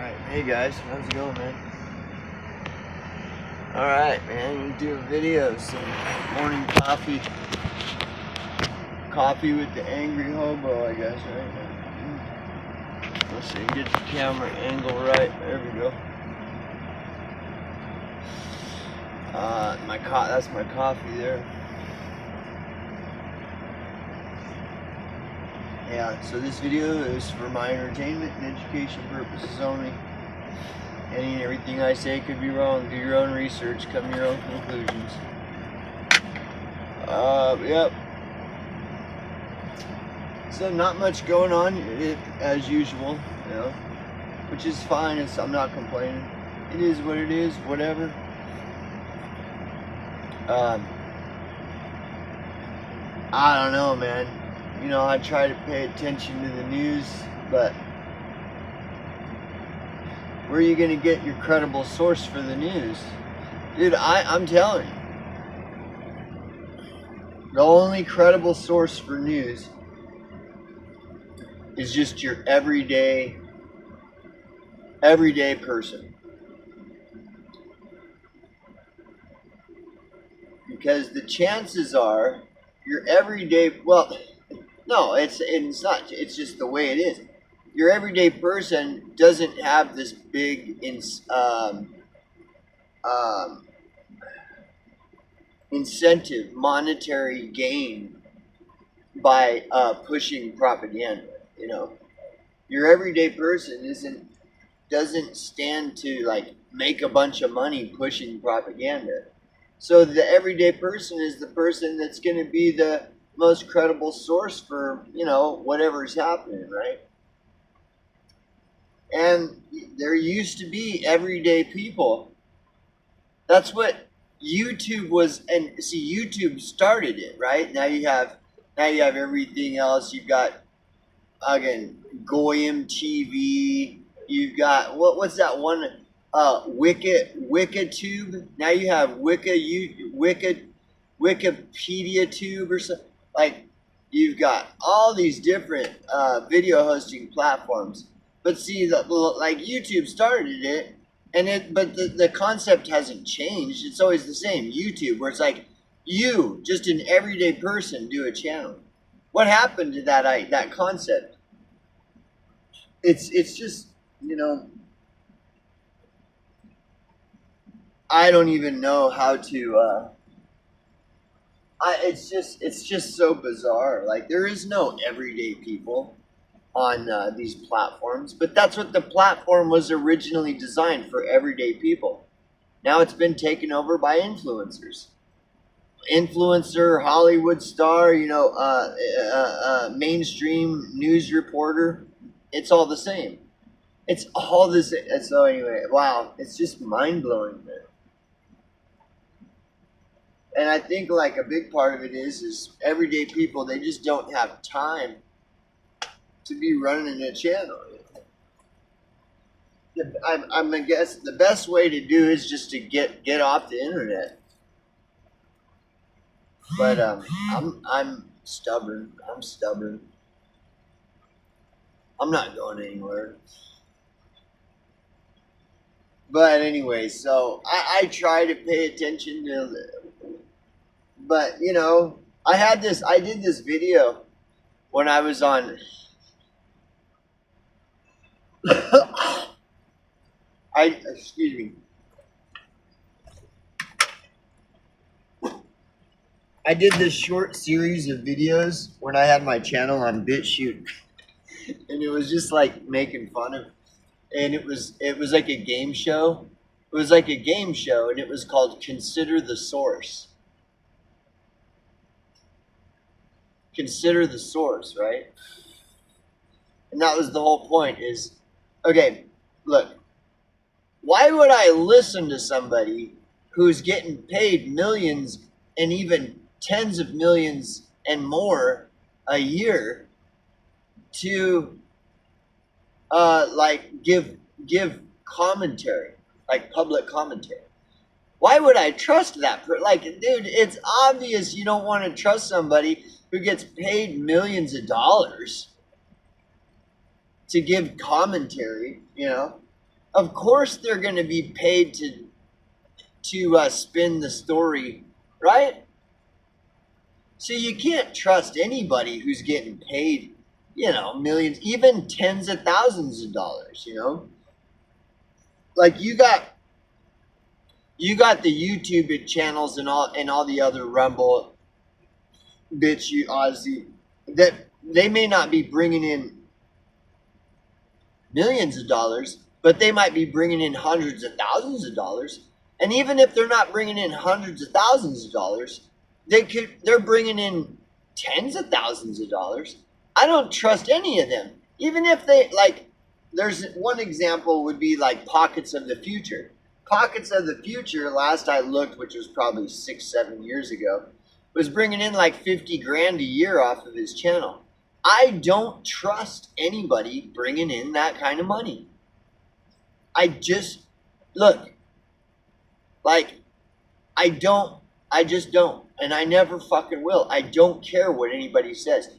Alright, hey guys, how's it going, man? Alright, man, you do a video, some morning coffee. Coffee with the angry hobo, I guess, right? Let's see, get the camera angle right. There we go. That's my coffee there. Yeah, so this video is for my entertainment and education purposes only. Any and everything I say could be wrong. Do your own research, come to your own conclusions. Yep. So not much going on as usual, you know, which is fine. I'm not complaining. It is what it is, whatever. I don't know, man. You know, I try to pay attention to the news, but where are you going to get your credible source for the news? Dude, I'm telling you. The only credible source for news is just your everyday person. Because the chances are your everyday, well, no, it's not. It's just the way it is. Your everyday person doesn't have this big incentive, monetary gain by pushing propaganda. You know, your everyday person doesn't stand to like make a bunch of money pushing propaganda. So the everyday person is the person that's going to be the most credible source for, you know, whatever's happening, right? And there used to be everyday people. That's what YouTube was, and see, YouTube started it, right? Now you have everything else. You've got again Goyim TV. You've got what's that one? WikiTube. Now you have Wikipedia Tube or something. Like, you've got all these different video hosting platforms. But see, like YouTube started it, but the concept hasn't changed. It's always the same. YouTube, where it's like you, just an everyday person, do a channel. What happened to that concept? It's just, you know, I don't even know how to. It's just so bizarre. Like, there is no everyday people on these platforms, but that's what the platform was originally designed for, everyday people. Now it's been taken over by influencers. Influencer, Hollywood star, you know, mainstream news reporter. It's all the same. It's all the same. So anyway, wow, it's just mind-blowing, man. And I think like a big part of it is everyday people, they just don't have time to be running a channel. I'm gonna guess the best way to do is just to get off the internet. But I'm stubborn. I'm not going anywhere. But anyway, so I try to pay attention to. But you know, I did this video when I was on. Excuse me. I did this short series of videos when I had my channel on BitChute, and it was just like making fun of, and it was like a game show. It was like a game show, and it was called Consider the Source. Consider the source, right? And that was the whole point is, okay, look, why would I listen to somebody who's getting paid millions and even tens of millions and more a year to like give commentary, like public commentary? Why would I trust that? Like, dude, it's obvious you don't want to trust somebody who gets paid millions of dollars to give commentary, you know? Of course they're going to be paid to spin the story, right? So you can't trust anybody who's getting paid, millions, even tens of thousands of dollars, Like you got the YouTube channels and all the other Rumble, bitch, you Aussie, that they may not be bringing in millions of dollars, but they might be bringing in hundreds of thousands of dollars. And even if they're not bringing in hundreds of thousands of dollars, they're bringing in tens of thousands of dollars. I don't trust any of them. Even if they there's one example would be like Pockets of the Future. Pockets of the Future, last I looked, which was probably 6-7 years ago, was bringing in like 50 grand a year off of his channel. I don't trust anybody bringing in that kind of money. I just, look, like, I just don't. And I never fucking will. I don't care what anybody says.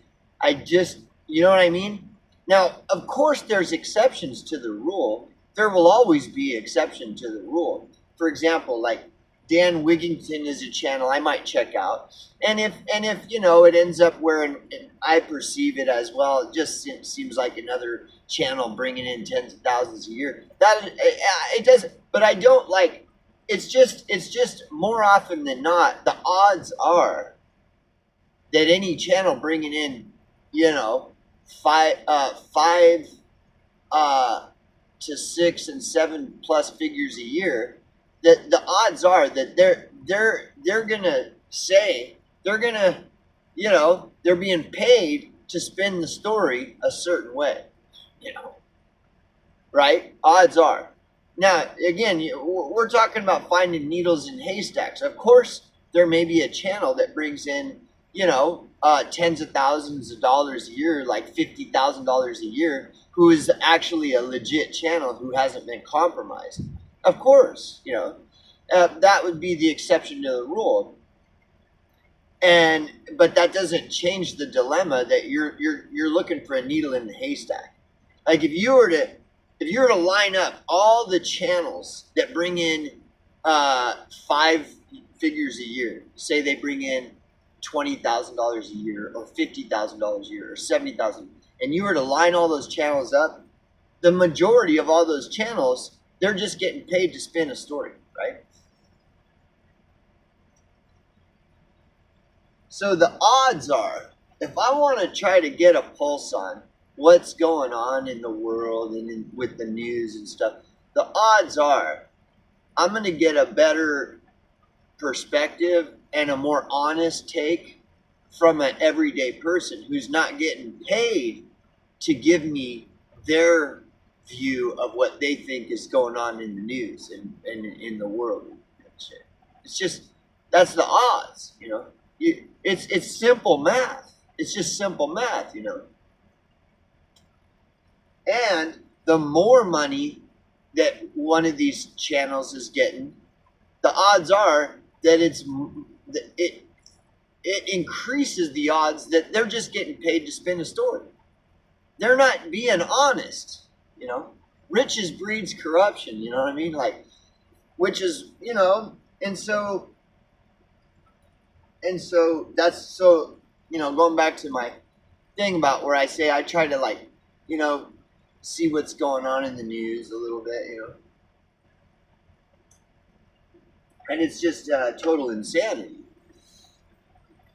You know what I mean? Now, of course, there's exceptions to the rule. There will always be exception to the rule. For example, like Dan Wigington is a channel I might check out. And if it ends up where I perceive it as, well, it just seems like another channel bringing in tens of thousands a year. That it doesn't, but I don't like. It's just more often than not, the odds are that any channel bringing in, five to 6 and 7 plus figures a year, that the odds are that they're gonna say they're being paid to spin the story a certain way, right? Odds are. Now, again, we're talking about finding needles in haystacks. Of course, there may be a channel that brings in, tens of thousands of dollars a year, like $50,000 a year, who is actually a legit channel who hasn't been compromised. Of course, that would be the exception to the rule. But that doesn't change the dilemma that you're looking for a needle in the haystack. Like if you were to line up all the channels that bring in 5 figures a year, say they bring in $20,000 a year, or $50,000 a year, or $70,000, and you were to line all those channels up, the majority of all those channels, they're just getting paid to spin a story, right? So the odds are, if I want to try to get a pulse on what's going on in the world and with the news and stuff, the odds are I'm going to get a better perspective and a more honest take from an everyday person who's not getting paid to give me their view of what they think is going on in the news and in the world and shit. It's just, that's the odds, It's simple math. It's just simple math, And the more money that one of these channels is getting, the odds are that it increases the odds that they're just getting paid to spin a story. They're not being honest, Riches breeds corruption, you know what I mean? Like, which is, and so that's so, going back to my thing about where I say I try to see what's going on in the news a little bit, And it's just total insanity.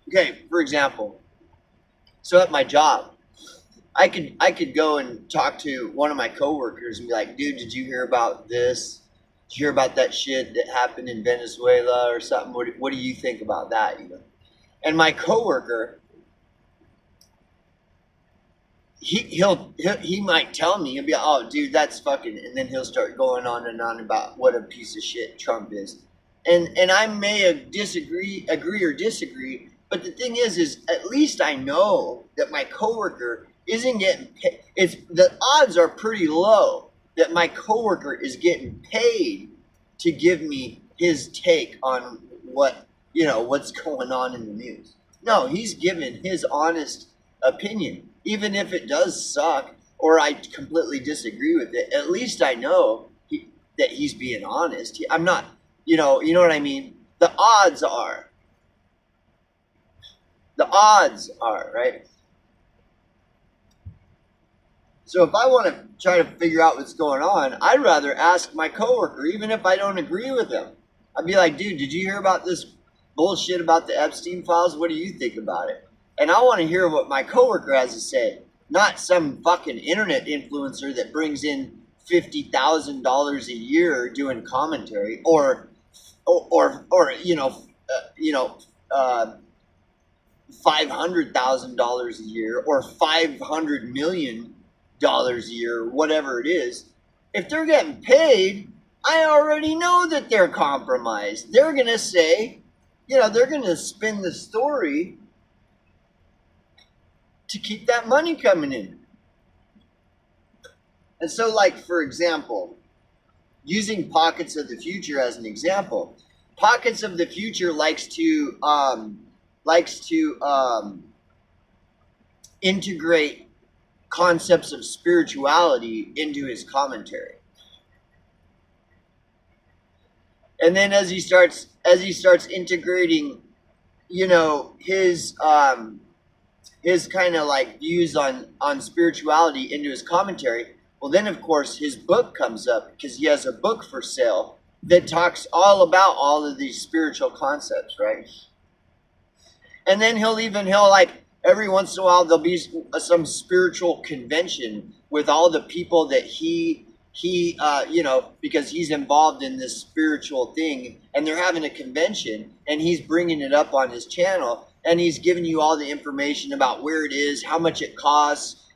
Okay, for example, so at my job, I could go and talk to one of my coworkers and be like, dude, did you hear about this? Did you hear about that shit that happened in Venezuela or something? What do you think about that? And my coworker, he might tell me, he'll be like, oh, dude, that's fucking, and then he'll start going on and on about what a piece of shit Trump is. And I may agree or disagree, but the thing is at least I know that my coworker isn't getting paid. The odds are pretty low that my coworker is getting paid to give me his take on what's going on in the news. No, he's giving his honest opinion, even if it does suck or I completely disagree with it. At least I know that he's being honest. I'm not, you know what I mean? The odds are, right? So if I want to try to figure out what's going on, I'd rather ask my coworker, even if I don't agree with him. I'd be like, dude, did you hear about this bullshit about the Epstein files? What do you think about it? And I want to hear what my coworker has to say, not some fucking internet influencer that brings in $50,000 a year doing commentary, or $500,000 a year, or $500 million a year, whatever it is. If they're getting paid, I already know that they're compromised. They're gonna say, they're gonna spin the story to keep that money coming in. And so, like, for example, using Pockets of the Future as an example, Pockets of the Future likes to integrate concepts of spirituality into his commentary. And then as he starts integrating, his kind of like views on spirituality into his commentary, well, then of course his book comes up, because he has a book for sale that talks all about all of these spiritual concepts, right? And then he'll like, every once in a while there'll be some spiritual convention with all the people that he because he's involved in this spiritual thing, and they're having a convention, and he's bringing it up on his channel, and he's giving you all the information about where it is, how much it costs,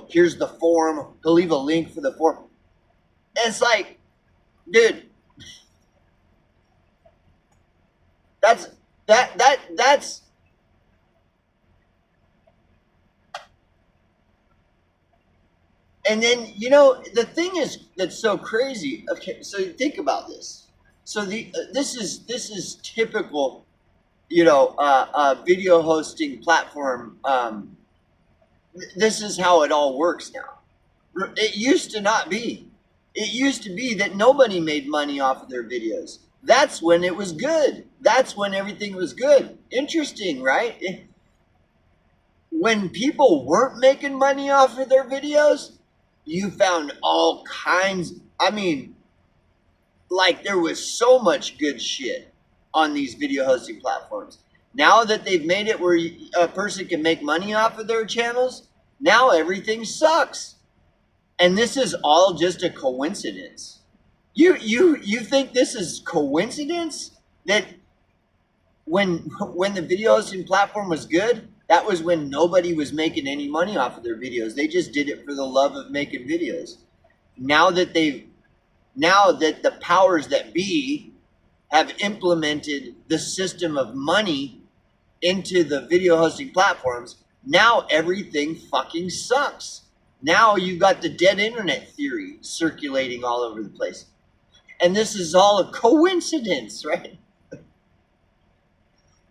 here's the form, he'll leave a link for the form. And it's like, dude, that's and then, the thing is that's so crazy. Okay, so think about this. So this is typical, video hosting platform. This is how it all works now. It used to not be. It used to be that nobody made money off of their videos. That's when it was good. That's when everything was good. Interesting, right? When people weren't making money off of their videos, you found all kinds. I mean, like, there was so much good shit on these video hosting platforms. Now that they've made it where a person can make money off of their channels, now everything sucks. And this is all just a coincidence. You think this is coincidence? That when the video hosting platform was good, that was when nobody was making any money off of their videos. They just did it for the love of making videos. Now that the powers that be have implemented the system of money into the video hosting platforms, now everything fucking sucks. Now you've got the dead internet theory circulating all over the place. And this is all a coincidence, right?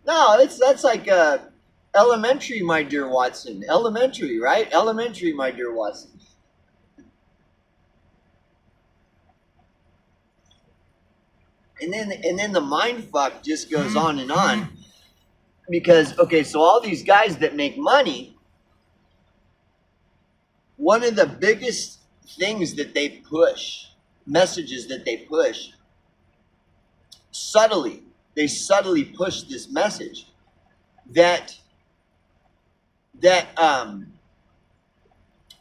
No, that's like elementary, my dear Watson. Elementary, right? Elementary, my dear Watson. And then the mind fuck just goes on and on. Because, okay, so all these guys that make money, one of the biggest things that they push, messages that they push, they subtly push this message that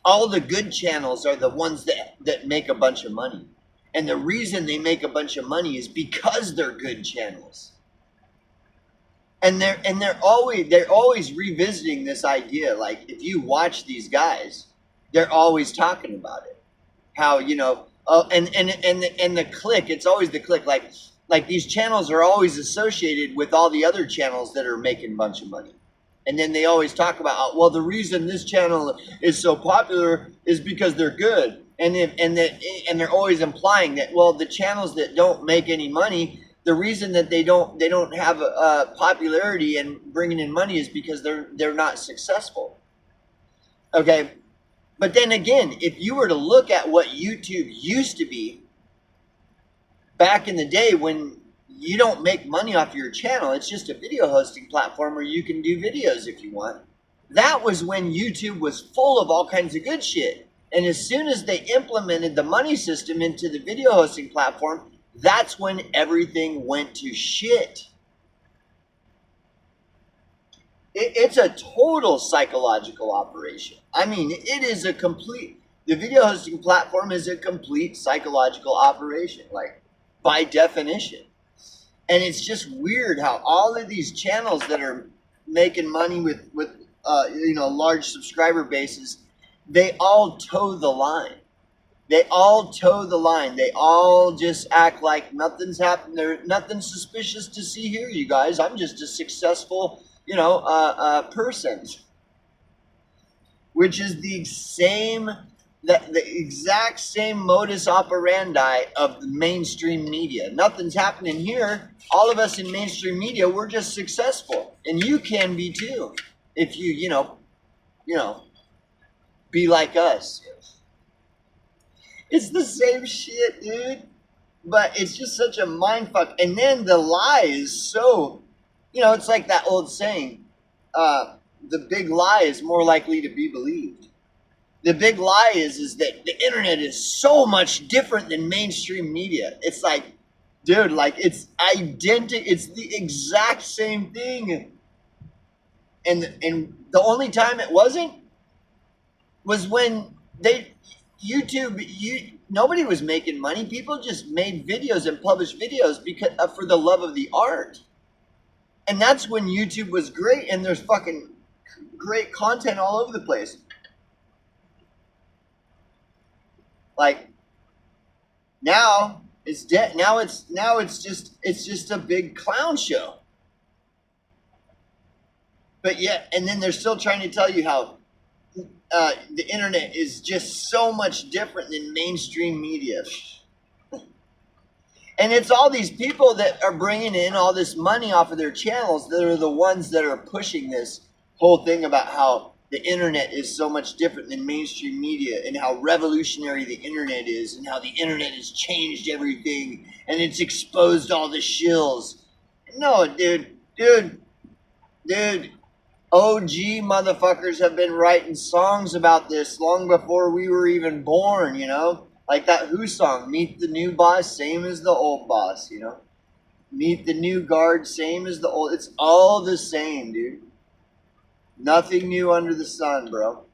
all the good channels are the ones that make a bunch of money. And the reason they make a bunch of money is because they're good channels. And they're always revisiting this idea. Like, if you watch these guys, they're always talking about it. How, and the click, it's always the click. Like these channels are always associated with all the other channels that are making a bunch of money. And then they always talk about, well, the reason this channel is so popular is because they're good. And they're always implying that, well, the channels that don't make any money, the reason that they don't have a popularity and bringing in money is because they're not successful. Okay, but then again, if you were to look at what YouTube used to be, back in the day when you don't make money off your channel, it's just a video hosting platform where you can do videos if you want. That was when YouTube was full of all kinds of good shit. And as soon as they implemented the money system into the video hosting platform, that's when everything went to shit. It's a total psychological operation. I mean, it is a complete, the video hosting platform is a complete psychological operation, like by definition. And it's just weird how all of these channels that are making money with large subscriber bases, they all toe the line. They all toe the line. They all just act like nothing's happened. There's nothing suspicious to see here, you guys. I'm just a successful, person. Which is the exact same modus operandi of the mainstream media. Nothing's happening here. All of us in mainstream media, we're just successful. And you can be too. If you, be like us. It's the same shit, dude. But it's just such a mindfuck. And then the lie is so, it's like that old saying, the big lie is more likely to be believed. The big lie is that the internet is so much different than mainstream media. It's like, dude, like it's identical. It's the exact same thing. And the only time it wasn't was when nobody was making money. People just made videos and published videos because for the love of the art. And that's when YouTube was great, and there's fucking great content all over the place. Like now it's dead. Now it's just a big clown show. But yeah, and then they're still trying to tell you how the internet is just so much different than mainstream media. And it's all these people that are bringing in all this money off of their channels that are the ones that are pushing this whole thing about how the internet is so much different than mainstream media and how revolutionary the internet is and how the internet has changed everything and it's exposed all the shills. No, dude. OG motherfuckers have been writing songs about this long before we were even born, Like that Who song, meet the new boss, same as the old boss, Meet the new guard, same as the old. It's all the same, dude. Nothing new under the sun, bro.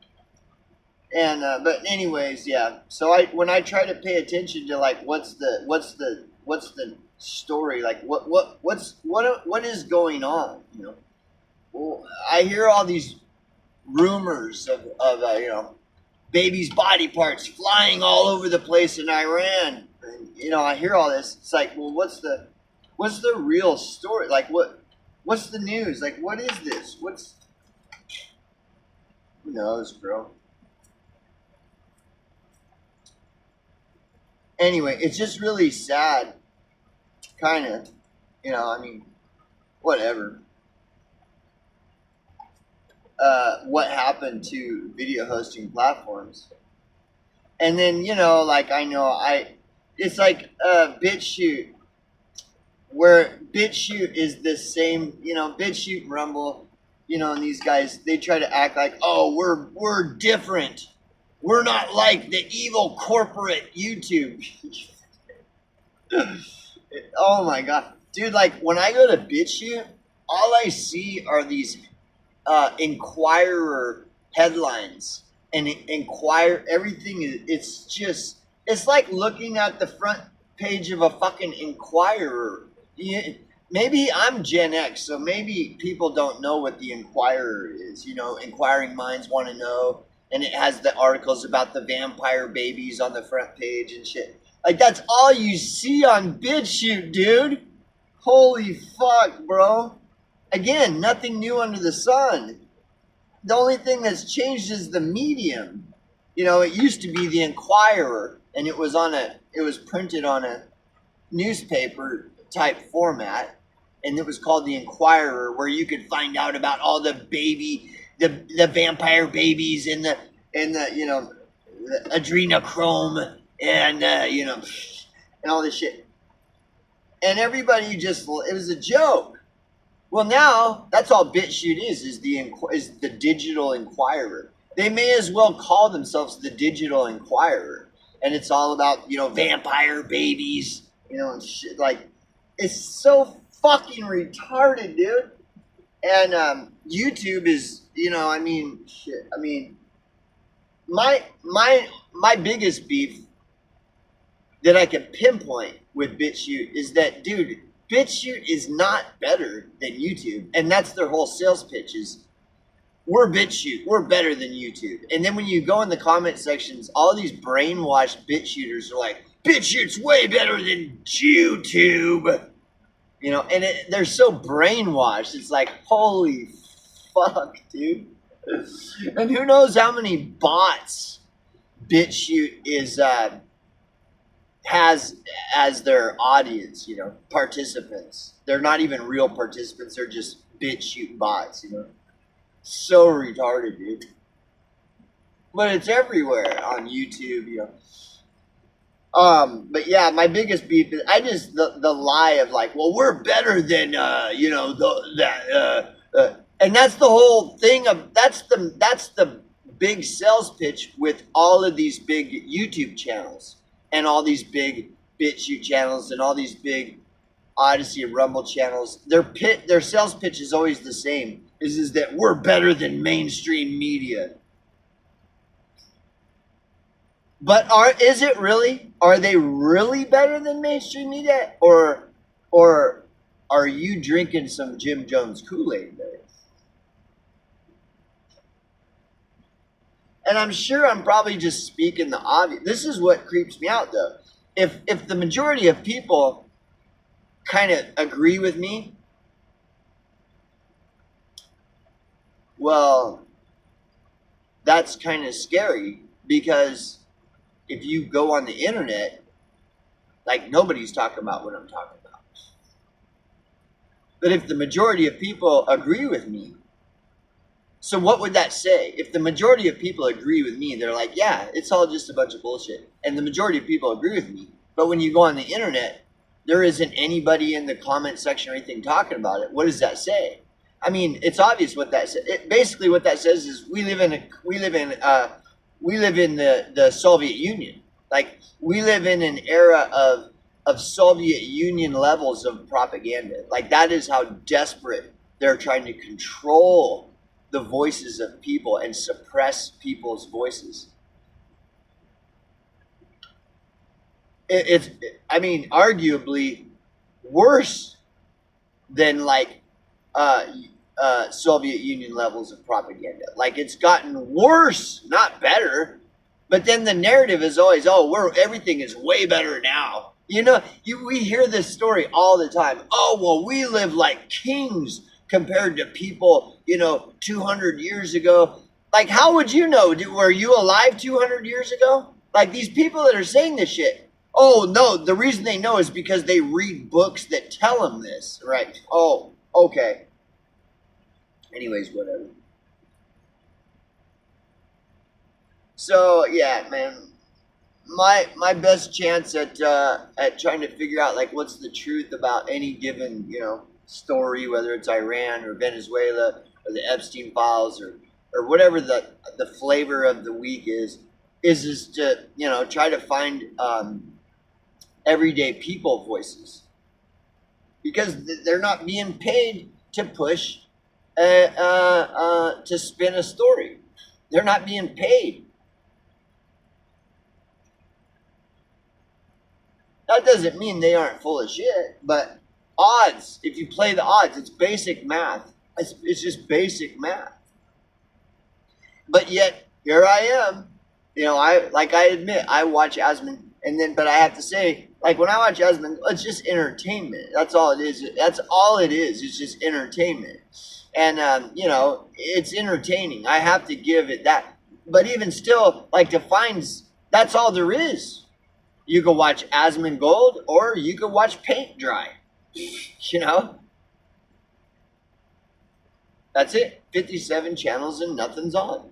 And but anyways, yeah. So when I try to pay attention to like what's the story, like what is going on, Well, I hear all these rumors of babies' body parts flying all over the place in Iran. And, I hear all this. It's like, well, what's the real story? Like, what's the news? Like, what is this? Who knows, bro? Anyway, it's just really sad. Kind of, whatever. What happened to video hosting platforms. And then, it's like BitChute, where BitChute is the same, BitChute and Rumble, and these guys, they try to act like, oh, we're different. We're not like the evil corporate YouTube. Oh my God. Dude, like when I go to BitChute, all I see are these Inquirer headlines and everything. It's like looking at the front page of a fucking Inquirer. Maybe I'm Gen X, so maybe people don't know what the Inquirer is. Inquiring minds want to know, and it has the articles about the vampire babies on the front page and shit. Like that's all you see on BitChute, dude. Holy fuck, bro. Again, nothing new under the sun. The only thing that's changed is the medium. It used to be the Inquirer, and it was printed on a newspaper type format, and it was called the Inquirer, where you could find out about all the vampire babies and the adrenochrome and and all this shit. and everybody just, it was a joke. Well, now that's all BitChute is the Digital Inquirer. They may as well call themselves the Digital Inquirer, and it's all about vampire babies, and shit. Like, it's so fucking retarded, dude. And YouTube is, I mean, shit. I mean, my biggest beef that I can pinpoint with BitChute is that, dude, BitChute is not better than YouTube, and that's their whole sales pitch is, we're BitChute, we're better than YouTube. And then when you go in the comment sections, all these brainwashed BitChuters are like, BitChute's way better than YouTube. And they're so brainwashed. It's like, holy fuck, dude. And who knows how many bots BitChute has as their audience, participants. They're not even real participants. They're just BitChute bots, So retarded, dude. But it's everywhere on YouTube, But yeah, my biggest beef is the lie of like, well, we're better than and that's the whole thing of that's the big sales pitch with all of these big YouTube channels and all these big BitChute channels and all these big Odyssey and Rumble channels. Their sales pitch is always the same. Is that we're better than mainstream media. But is it really? Are they really better than mainstream media? Or are you drinking some Jim Jones Kool-Aid there? And I'm sure I'm probably just speaking the obvious. This is what creeps me out, though. If the majority of people kind of agree with me, well, that's kind of scary, because if you go on the internet, like, nobody's talking about what I'm talking about. But if the majority of people agree with me, so what would that say? If the majority of people agree with me, they're like, yeah, it's all just a bunch of bullshit. And the majority of people agree with me. But when you go on the internet, there isn't anybody in the comment section or anything talking about it. What does that say? I mean, it's obvious what that says. Basically, what that says is we live in the Soviet Union. Like, we live in an era of Soviet Union levels of propaganda. Like, that is how desperate they're trying to control the voices of people and suppress people's voices. It's arguably worse than like Soviet Union levels of propaganda. Like, it's gotten worse, not better. But then the narrative is always, everything is way better now. We hear this story all the time. Oh, well, we live like kings compared to people, 200 years ago. Like, how would you know? Were you alive 200 years ago? Like, these people that are saying this shit. Oh, no, the reason they know is because they read books that tell them this. Right. Oh, okay. Anyways, whatever. So, yeah, man. My best chance at trying to figure out, like, what's the truth about any given, story, whether it's Iran or Venezuela or the Epstein files or whatever the flavor of the week is to, try to find everyday people voices, because they're not being paid to push to spin a story. They're not being paid. That doesn't mean they aren't full of shit, but odds, if you play the odds, it's basic math. It's just basic math. But yet, here I am. I admit, I watch Asmund, but I have to say, like, when I watch Asmund, it's just entertainment. That's all it is. That's all it is. It's just entertainment. And, it's entertaining. I have to give it that. But even still, like, that's all there is. You can watch Asmund Gold, or you can watch paint dry. That's it. 57 channels and nothing's on.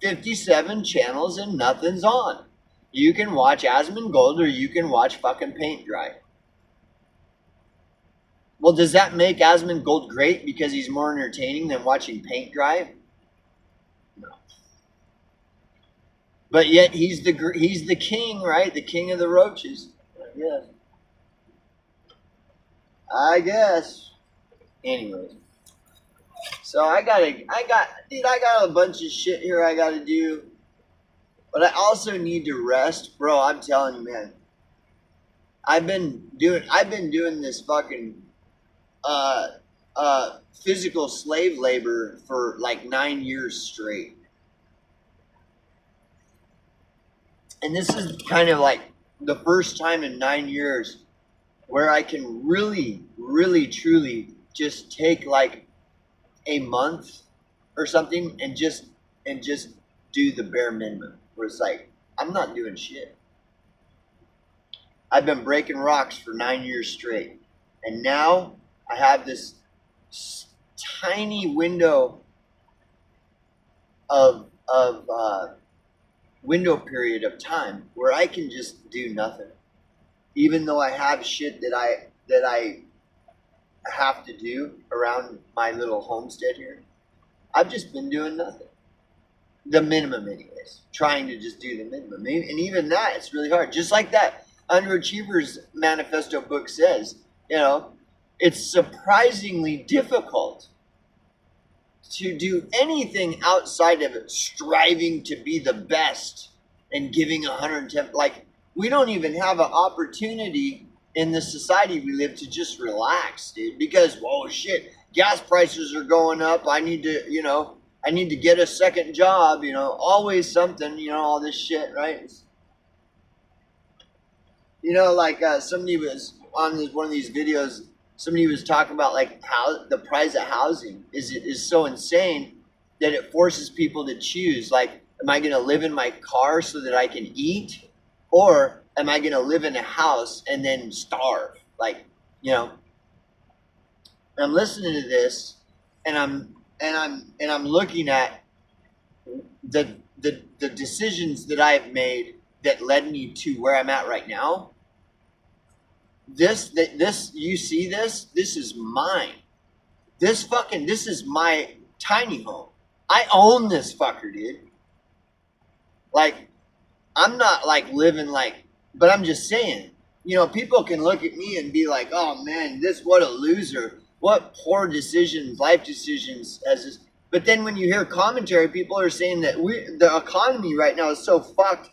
57 channels and nothing's on. You can watch Asmund Gold, or you can watch fucking paint dry. Well, does that make Asmongold great because he's more entertaining than watching paint dry? No. But yet he's the king, right? The king of the roaches. Yes. I guess. Anyways, so I got a bunch of shit here I gotta do, but I also need to rest, bro. I'm telling you, man. I've been doing this fucking uh physical slave labor for like 9 years straight, and this is kind of like the first time in 9 years where I can really, really, truly just take like a month or something and just do the bare minimum. Where it's like I'm not doing shit. I've been breaking rocks for 9 years straight, and now I have this tiny window of window period of time where I can just do nothing, even though I have shit that I have to do around my little homestead here. I've just been doing nothing. The minimum, anyways. Trying to just do the minimum. And even that, it's really hard. Just like that Underachievers Manifesto book says, it's surprisingly difficult to do anything outside of it, striving to be the best and giving 110. Like, we don't even have an opportunity in the society we live to just relax, dude. Because, whoa, shit, gas prices are going up. I need to get a second job, always something, all this shit, right? Like somebody was on one of these videos, somebody was talking about like how the price of housing is so insane that it forces people to choose. Like, am I going to live in my car so that I can eat, or am I going to live in a house and then starve? Like, I'm listening to this, and I'm looking at the decisions that I've made that led me to where I'm at right now. This you see this is mine. This is my tiny home. I own this fucker, dude. Like, I'm not like living like, but I'm just saying, people can look at me and be like, oh man, what a loser. What poor decisions, life decisions as this. But then when you hear commentary, people are saying that the economy right now is so fucked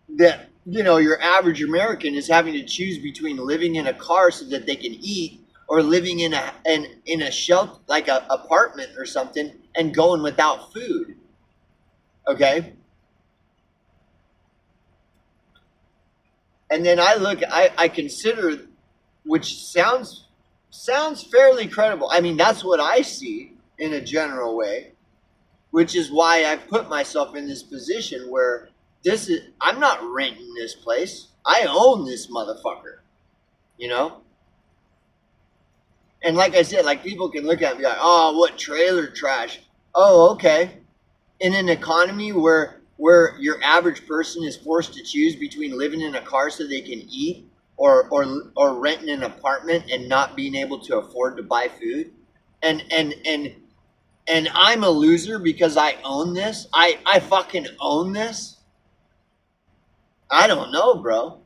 that, your average American is having to choose between living in a car so that they can eat, or living in a shelter, like a apartment or something, and going without food. Okay? And then I consider, which sounds fairly credible. I mean, that's what I see in a general way, which is why I've put myself in this position where I'm not renting this place. I own this motherfucker, And like I said, like, people can look at it and be like, oh, what trailer trash. Oh, okay. In an economy where your average person is forced to choose between living in a car so they can eat, or renting an apartment and not being able to afford to buy food, and I'm a loser because I own this. I fucking own this. I don't know, bro.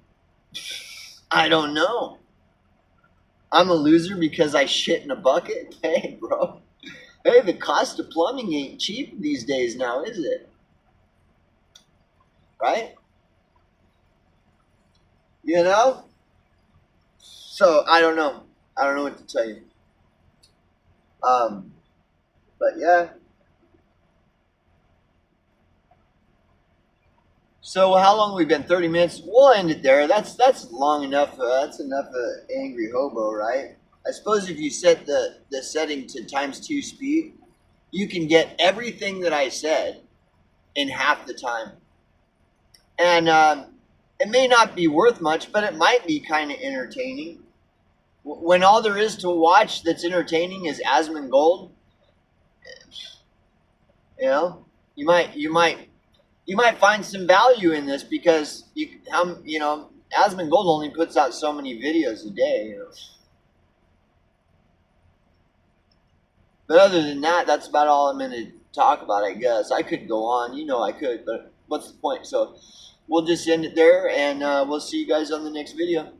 I don't know. I'm a loser because I shit in a bucket. Hey, bro. Hey, the cost of plumbing ain't cheap these days now, is it? Right? So I don't know. I don't know what to tell you. But yeah. So how long have we been? 30 minutes. We'll end it there. That's long enough. That's enough angry hobo, right? I suppose if you set the setting to ×2 speed, you can get everything that I said in half the time. And it may not be worth much, but it might be kind of entertaining. When all there is to watch that's entertaining is Asmongold, you might find some value in this, because Asmongold only puts out so many videos a day. But other than that, that's about all I'm going to talk about, I guess. I could go on, I could, but what's the point? So we'll just end it there, and we'll see you guys on the next video.